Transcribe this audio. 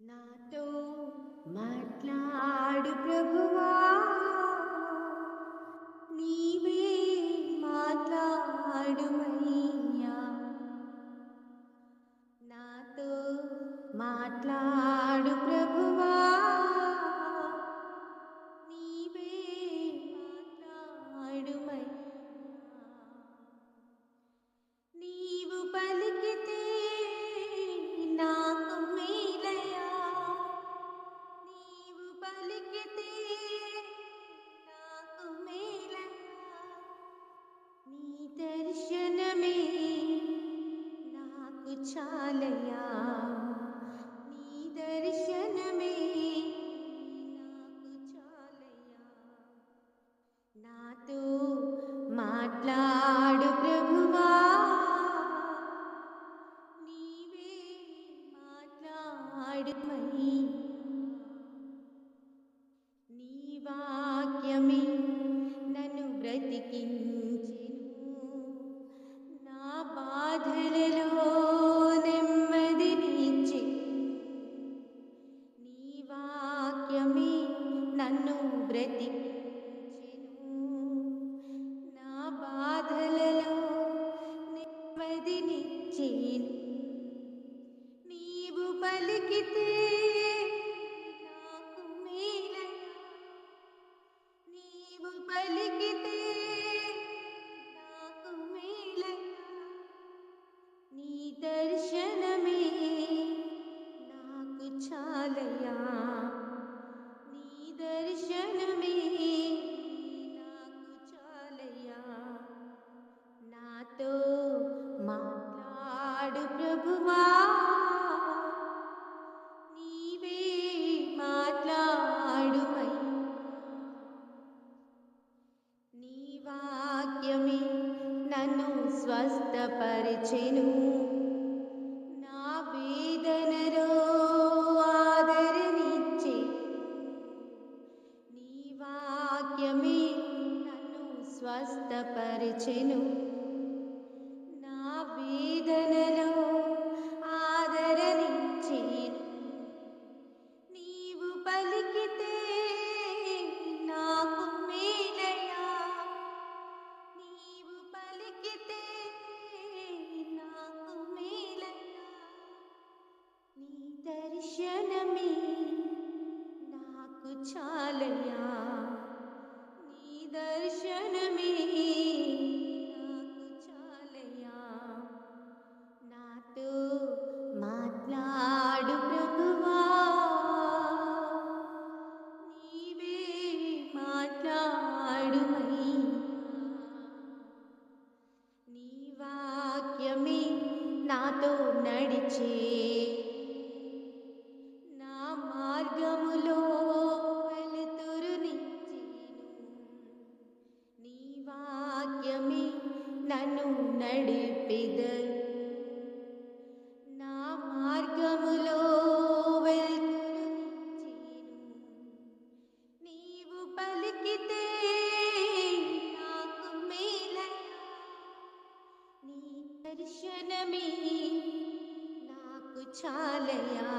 నాతో మాట్లాడు ప్రభువా, నీవే మాట్లాడుమయ్యా. నాతో మాట్లాడు ప్రభువా, నీవే మాట్లాడుమయ్యా. నీవు పలికితే నాకు మేలయా, నీవు పలికితే నాకు మేలయా. నీ దర్శనమే నాకు చాలయా, నీ దర్శనమే నాకు చాలయా. నాతో మాట్లాడు ప్రభువా, నీవే మాట్లాడుమయ్యా. నీ వాక్యమే నన్ను బ్రతికించెను, నా బాధలలో నెమ్మదినిచ్చెను. నీ వాక్యమే నన్ను బ్రతికించెను, నా బాధలలో నెమ్మదినిచ్చెను. నీవు పలికితే నాకు మేలయా, నీవు పలికితే నాకు మేలయా. నీ దర్శనమే నాకు చాలయా, నీ దర్శనమే నాకు చాలయా. నాతో మాట్లాడు ప్రభువా, నీవే మాట్లాడుమయ్యా. నీ వాక్యమే నన్ను స్వస్థపరిచెను, నా వేదనలో ఆదరణిచ్చెను. నీ వాక్యమే నన్ను స్వస్థపరిచెను, నా వేదనలో ఆదరణిచ్చెను. నీవు పలికితే నాకు మేలయా, నీవు పలికితే నాకు మేలయా. నీ దర్శనమే నాకు చాలయా, నీ దర్శనమే నాకు చాలయా. నాతో మాట్లాడు ప్రభువా, నీవే మాట్లాడుమయ్యా. నీ వాక్యమే నాతో నడిచే, నా మార్గములో వెలుతురునిచ్చెను. నీ వాక్యమే నన్ను నడిపెదను, నా మార్గములో వెలుతురునిచ్చెను. నీవు పలికితే నాకు మేలయా, నీ దర్శనమే నాకు చాలయా.